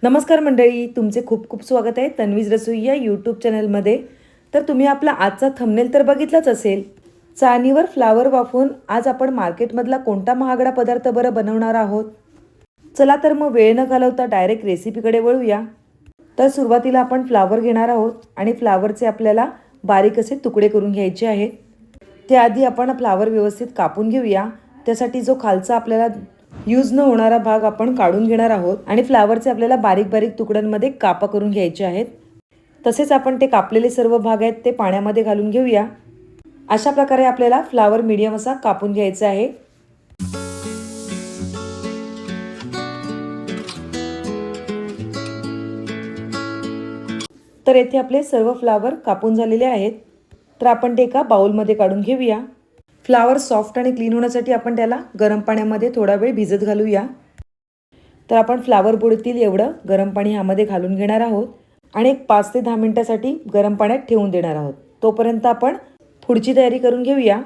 नमस्कार मंडळी, तुमचे खूप खूप स्वागत आहे तन्वीज रसोई या यूट्यूब चॅनलमध्ये. तर तुम्ही आपला आजचा थंबनेल तर बघितलाच असेल. चाळणीवर फ्लावर वाफवून आज आपण मार्केटमधला कोणता महागडा पदार्थ बरं बनवणार आहोत. चला तर मग वेळ न घालवता डायरेक्ट रेसिपीकडे वळूया. तर सुरुवातीला आपण फ्लावर घेणार आहोत आणि फ्लावरचे आपल्याला बारीक असे तुकडे करून घ्यायचे आहेत. त्याआधी आपण फ्लावर व्यवस्थित कापून घेऊया. त्यासाठी जो खालचा आपल्याला यूज न होणारा भाग आपण काढून घेणार आहोत आणि फ्लावरचे आपल्याला बारीक बारीक तुकड्यांमध्ये कापा करून घ्यायचे आहेत. तसेच आपण ते कापलेले सर्व भाग आहेत ते पाण्यामध्ये घालून घेऊया. अशा प्रकारे आपल्याला फ्लावर मीडियम असा कापून घ्यायचा आहे. तर येथे आपले सर्व फ्लावर कापून झालेले आहेत. तर आपण ते एका बाउलमध्ये काढून घेऊया. फ्लावर सॉफ्ट आणि क्लीन होण्यासाठी आपण त्याला गरम पाण्यामध्ये थोडा वेळ भिजत घालूया. तर आपण फ्लावर बुडतील एवढं गरम पाणी ह्यामध्ये घालून घेणार आहोत आणि 5 ते 10 मिनिटासाठी गरम पाण्यात ठेवून देणार आहोत. तोपर्यंत आपण पुढची तयारी करून घेऊया.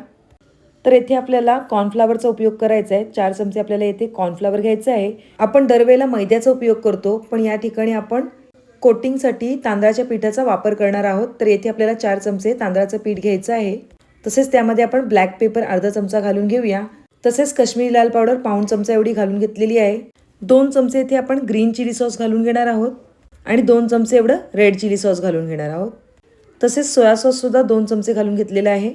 तर येथे आपल्याला कॉर्नफ्लावरचा उपयोग करायचा आहे. 4 चमचे आपल्याला येथे कॉर्नफ्लावर घ्यायचं आहे. आपण दरवेळेला मैद्याचा उपयोग करतो, पण या ठिकाणी आपण कोटिंगसाठी तांदळाच्या पिठाचा वापर करणार आहोत. तर येथे आपल्याला 4 चमचे तांदळाचं पीठ घ्यायचं आहे. तसेच त्यामध्ये आपण ब्लॅक पेपर अर्धा चमचा घालून घेऊया. तसेच काश्मीरी लाल पावडर पाऊण चमचा एवढी घालून घेतलेली आहे. 2 चमचे इथे आपण ग्रीन चिली सॉस घालून घेणार आहोत आणि 2 चमचे एवढं रेड चिली सॉस घालून घेणार आहोत. तसेच सोया सॉस सुद्धा 2 चमचे घालून घेतलेला आहे.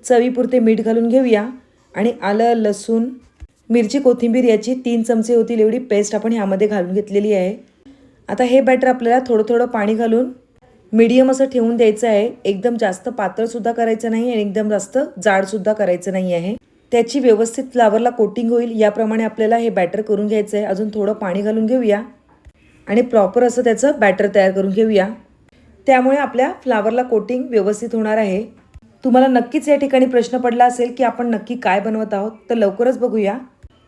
चवीपुरते मीठ घालून घेऊया आणि आलं, लसूण, मिरची, कोथिंबीर याची 3 चमचे होतील एवढी पेस्ट आपण ह्यामध्ये घालून घेतलेली आहे. आता हे बॅटर आपल्याला थोडं थोडं पाणी घालून मीडियम असं ठेवून द्यायचं आहे. एकदम जास्त पातळसुद्धा करायचं नाही आणि एकदम जास्त जाडसुद्धा करायचं नाही आहे. त्याची व्यवस्थित फ्लावरला कोटिंग होईल याप्रमाणे आपल्याला हे बॅटर करून घ्यायचं आहे. अजून थोडं पाणी घालून घेऊया आणि प्रॉपर असं त्याचं बॅटर तयार करून घेऊया. त्यामुळे आपल्या फ्लावरला कोटिंग व्यवस्थित होणार आहे. तुम्हाला नक्कीच या ठिकाणी प्रश्न पडला असेल की आपण नक्की काय बनवत आहोत, तर लवकरच बघूया.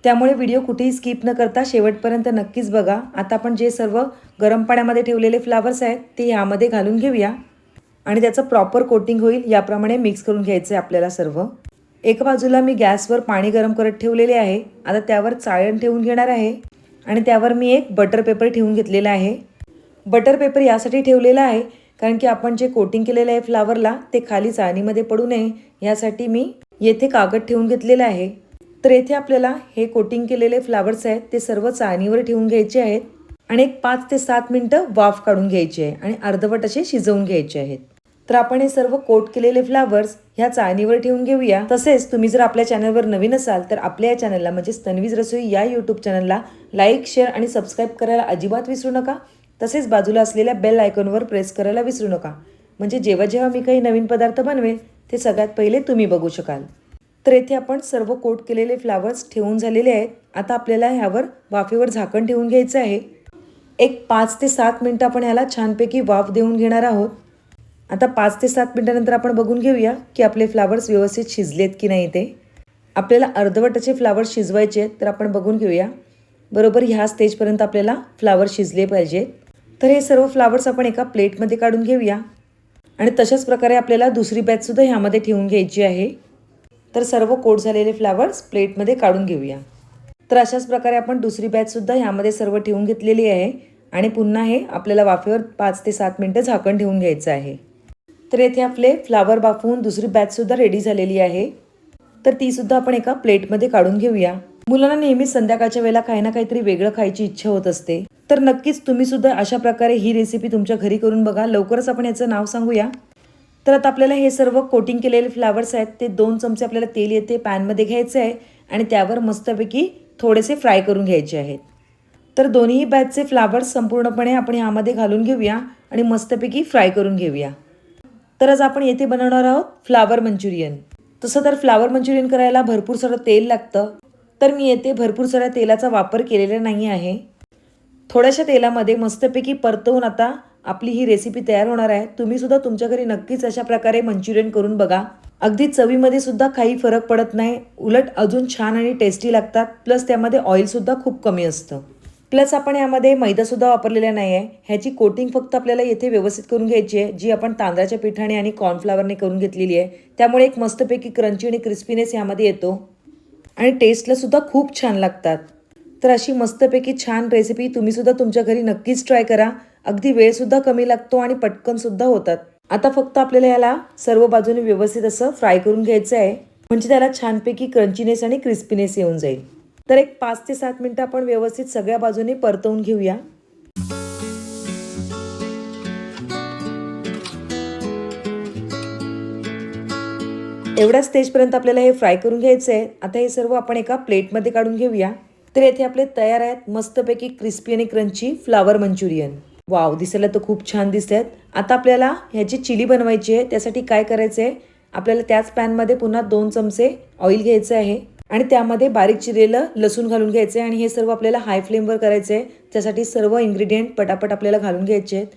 त्यामुळे व्हिडिओ कुठेही स्किप न करता शेवटपर्यंत नक्कीच बघा. आता आपण जे सर्व गरम पाण्यामध्ये ठेवलेले फ्लावर्स आहेत ते ह्यामध्ये घालून घेऊया आणि त्याचं प्रॉपर कोटिंग होईल याप्रमाणे मिक्स करून घ्यायचं आहे आपल्याला सर्व. एका बाजूला मी गॅसवर पाणी गरम करत ठेवलेले आहे. आता त्यावर चाळण ठेवून घेणार आहे आणि त्यावर मी एक बटर पेपर ठेवून घेतलेला आहे. बटर पेपर यासाठी ठेवलेला आहे कारण की आपण जे कोटिंग केलेलं आहे फ्लावरला ते खाली चाळणीमध्ये पडू नये यासाठी मी येथे कागद ठेवून घेतलेला आहे. तर येथे आपल्याला हे कोटिंग केलेले फ्लावर्स आहेत ते सर्व चाळणीवर ठेवून घ्यायचे आहेत आणि एक 5 ते 7 मिनिटं वाफ काढून घ्यायची आहे आणि अर्धवट असे शिजवून घ्यायचे आहेत. तर आपण हे सर्व कोट केलेले फ्लावर्स ह्या चाळणीवर ठेवून घेऊया. तसेच तुम्ही जर आपल्या चॅनलवर नवीन असाल तर आपल्या या चॅनलला म्हणजेच तन्वीज रसोई या यूट्यूब चॅनलला लाईक, शेअर आणि सबस्क्राईब करायला अजिबात विसरू नका. तसेच बाजूला असलेल्या बेल आयकॉनवर प्रेस करायला विसरू नका, म्हणजे जेव्हा जेव्हा मी काही नवीन पदार्थ बनवेल ते सगळ्यात पहिले तुम्ही बघू शकाल. तर येथे आपण सर्व कोट केलेले फ्लावर्स ठेवून झालेले आहेत. आता आपल्याला ह्यावर वाफेवर झाकण ठेवून घ्यायचं आहे. एक 5 ते 7 मिनिटं आपण ह्याला छानपैकी वाफ देऊन घेणार आहोत. आता 5 ते 7 मिनिटानंतर आपण बघून घेऊया की आपले फ्लावर्स व्यवस्थित शिजलेत की नाही ते. आपल्याला अर्धवटाचे फ्लावर्स शिजवायचे आहेत, तर आपण बघून घेऊया. बरोबर ह्या स्टेजपर्यंत आपल्याला फ्लावर शिजले पाहिजेत. तर हे सर्व फ्लावर्स आपण एका प्लेटमध्ये काढून घेऊया आणि तशाच प्रकारे आपल्याला दुसरी बॅचसुद्धा ह्यामध्ये ठेवून घ्यायची आहे. तर सर्व कोट झालेले फ्लावर्स प्लेटमध्ये काढून घेऊया. तर अशाच प्रकारे आपण दुसरी बॅचसुद्धा ह्यामध्ये सर्व ठेवून घेतलेली आहे आणि पुन्हा हे आपल्याला वाफेवर 5 ते 7 मिनिटं झाकण ठेवून घ्यायचं आहे. तर येथे आपले फ्लावर वाफवून दुसरी बॅचसुद्धा रेडी झालेली आहे. तर तीसुद्धा आपण एका प्लेटमध्ये काढून घेऊया. मुलांना नेहमीच संध्याकाळच्या वेळेला काही ना काहीतरी वेगळं खायची इच्छा होत असते. तर नक्कीच तुम्ही सुद्धा अशा प्रकारे ही रेसिपी तुमच्या घरी करून बघा. लवकरच आपण याचं नाव सांगूया. तर आता आपल्याला हे सर्व कोटिंग केलेले फ्लावर्स आहेत ते 2 चमचे आपल्याला तेल येते पॅनमध्ये घ्यायचं आहे आणि त्यावर मस्तपैकी थोडेसे फ्राय करून घ्यायचे आहेत. तर दोन्ही बॅचचे फ्लावर्स संपूर्णपणे आपण ह्यामध्ये घालून घेऊया आणि मस्तपैकी फ्राय करून घेऊया. तर आज आपण येथे बनवणार आहोत फ्लावर मंचुरियन. तसं तर फ्लावर मंचुरियन करायला भरपूर सारं तेल लागतं, तर मी येथे भरपूर साऱ्या तेलाचा वापर केलेला नाही आहे. थोड्याशा तेलामध्ये मस्तपैकी परतवून आता आपली ही रेसिपी तयार होणार आहे. तुम्ही सुद्धा तुमच्या घरी नक्कीच अशा प्रकारे मंचुरियन करून बघा. अगदी चवीमध्ये सुद्धा काही फरक पडत नाही, उलट अजून छान आणि टेस्टी लागतात. प्लस त्यामध्ये ऑइलसुद्धा खूप कमी असतं. प्लस आपण यामध्ये मैदासुद्धा वापरलेला नाही आहे. ह्याची कोटिंग फक्त आपल्याला येथे व्यवस्थित करून घ्यायची आहे, जी आपण तांदळाच्या पिठाने आणि कॉर्नफ्लावरने करून घेतलेली आहे. त्यामुळे एक मस्तपैकी क्रंची आणि क्रिस्पीनेस यामध्ये येतो आणि टेस्टला सुद्धा खूप छान लागतात. तर अशी मस्तपैकी छान रेसिपी तुम्हीसुद्धा तुमच्या घरी नक्कीच ट्राय करा. अगदी वेळसुद्धा कमी लागतो आणि पटकनसुद्धा होतात. आता फक्त आपल्याला याला सर्व बाजूने व्यवस्थित असं फ्राय करून घ्यायचं आहे, म्हणजे त्याला छानपैकी क्रंचीनेस आणि क्रिस्पीनेस येऊन जाईल. तर एक 5 ते 7 मिनिटं आपण व्यवस्थित सगळ्या बाजूने परतवून घेऊया. एवढ्या स्टेजपर्यंत आपल्याला हे फ्राय करून घ्यायचं आहे. आता हे सर्व आपण एका प्लेटमध्ये काढून घेऊया. तर येथे आपले तयार आहेत मस्तपैकी क्रिस्पी आणि क्रंची फ्लावर मंचुरियन. वाव, दिसायला तर खूप छान दिसत आहेत. आता आपल्याला ह्याची चिली बनवायची आहे. त्यासाठी काय करायचं आहे, आपल्याला त्याच पॅनमध्ये पुन्हा 2 चमचे ऑइल घ्यायचं आहे आणि त्यामध्ये बारीक चिरलेलं लसूण घालून घ्यायचं आहे आणि हे सर्व आपल्याला हाय फ्लेमवर करायचं आहे. त्यासाठी सर्व इन्ग्रेडियंट पटापट आपल्याला घालून घ्यायचे आहेत.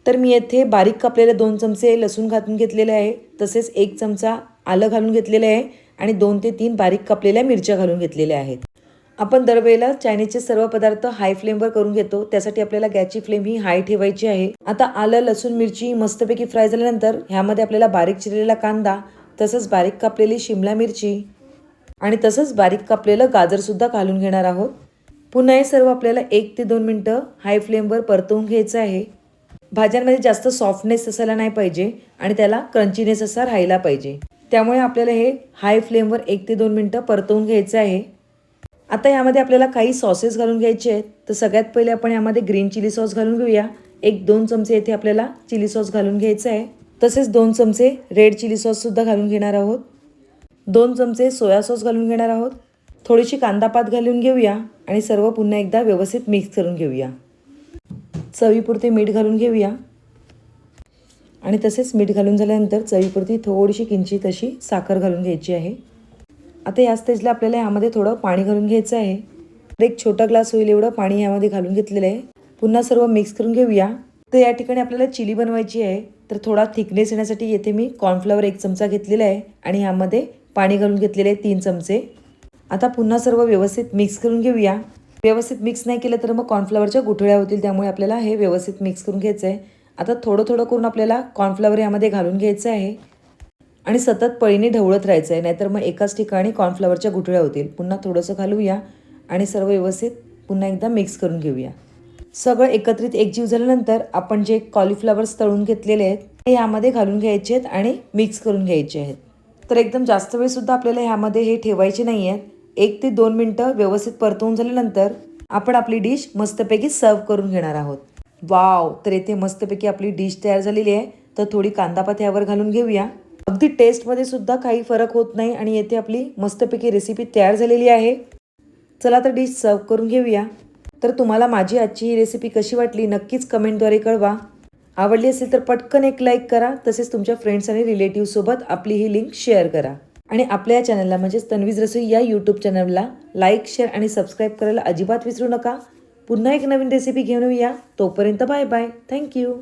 तर मी येथे बारीक कापलेले 2 चमचे लसूण घालून घेतलेले आहे. तसेच 1 चमचा आलं घालून घेतलेलं आहे आणि 2 ते 3 बारीक कापलेल्या मिरच्या घालून घेतलेल्या आहेत. आपण दरवेळेला चायनीजचे सर्व पदार्थ हाय फ्लेमवर करून घेतो, त्यासाठी आपल्याला गॅसची फ्लेम ही हाय ठेवायची आहे. आता आलं, लसूण, मिरची मस्तपैकी फ्राय झाल्यानंतर ह्यामध्ये आपल्याला बारीक चिरलेला कांदा, तसंच बारीक कापलेली शिमला मिरची आणि तसंच बारीक कापलेलं गाजरसुद्धा घालून घेणार आहोत. पुन्हा हे सर्व आपल्याला 1 ते 2 मिनटं हाय फ्लेमवर परतवून घ्यायचं आहे. भाज्यांमध्ये जास्त सॉफ्टनेस असायला नाही पाहिजे आणि त्याला क्रंचीनेस असा राहायला पाहिजे. त्यामुळे आपल्याला हे हाय फ्लेमवर 1 ते 2 मिनटं परतवून घ्यायचं आहे. आता यामध्ये आपल्याला काही सॉसेस घालून घ्यायचे आहेत. तर सगळ्यात पहिले आपण यामध्ये ग्रीन चिली सॉस घालून घेऊया. 1-2 चमचे येथे आपल्याला चिली सॉस घालून घ्यायचं आहे. तसेच 2 चमचे रेड चिली सॉससुद्धा घालून घेणार आहोत. 2 चमचे सोया सॉस घालून घेणार आहोत. थोडीशी कांदा पात घालून घेऊया आणि सर्व पुन्हा एकदा व्यवस्थित मिक्स करून घेऊया. चवीपुरते मीठ घालून घेऊया आणि तसेच मीठ घालून झाल्यानंतर चवीपुरती थोडीशी किंचित अशी साखर घालून घ्यायची आहे. आता या स्टेजला आपल्याला यामध्ये थोडं पाणी घालून घ्यायचं आहे. एक छोटा ग्लास होईल एवढं पाणी यामध्ये घालून घेतलेलं आहे. पुन्हा सर्व मिक्स करून घेऊया. तर या ठिकाणी आपल्याला चिली बनवायची आहे. तर थोडा थिकनेस येण्यासाठी येथे मी कॉर्नफ्लॉवर 1 चमचा घेतलेला आहे आणि यामध्ये पाणी घालून घेतलेले आहे 3 चमचे. आता पुन्हा सर्व व्यवस्थित मिक्स करून घेऊया. व्यवस्थित मिक्स नाही केलं तर मग कॉर्नफ्लॉवरच्या गुठळ्या होतील, त्यामुळे आपल्याला हे व्यवस्थित मिक्स करून घ्यायचं आहे. आता थोडं थोडं करून आपल्याला कॉर्नफ्लॉवर यामध्ये घालून घ्यायचं आहे आणि सतत पळीने ढवळत राहायचं आहे, नाहीतर मग एकाच ठिकाणी कॉर्नफ्लॉवरच्या गुठळ्या होतील. पुन्हा थोडंसं घालूया आणि सर्व व्यवस्थित पुन्हा एकदा मिक्स करून घेऊया. सगळं एकत्रित एकजीव झाल्यानंतर आपण जे कॉलीफ्लॉवर्स तळून घेतलेले आहेत ते यामध्ये घालून घ्यायचे आहेत आणि मिक्स करून घ्यायचे आहेत. तर एकदम जास्त वेळसुद्धा आपल्याला ह्यामध्ये हे ठेवायचे नाही आहेत. 1 ते 2 मिनटं व्यवस्थित परतवून झाल्यानंतर आपण आपली डिश मस्तपैकी सर्व करून घेणार आहोत. वाव, तर येथे मस्तपैकी आपली डिश तयार झालेली आहे. तर थोडी कांदापात यावर घालून घेऊया. अगदी टेस्टमध्ये सुद्धा काही फरक होत नाही आणि येथे आपली मस्तपैकी रेसिपी तयार झालेली आहे. चला तर डिश सर्व करून घेऊया. तर तुम्हाला माझी आजची ही रेसिपी कशी वाटली नक्कीच कमेंटद्वारे कळवा. आवडली असेल तर पटकन एक लाईक करा. तसेच तुमच्या फ्रेंड्स आणि रिलेटिव्हसोबत आपली ही लिंक शेअर करा आणि आपल्या या चॅनलला म्हणजेच तन्वीज रसोई या यूट्यूब चॅनलला लाईक, शेअर आणि सबस्क्राईब करायला अजिबात विसरू नका. पुन्हा एक नवीन रेसिपी घेऊन येऊया. तोपर्यंत बाय बाय. थँक्यू.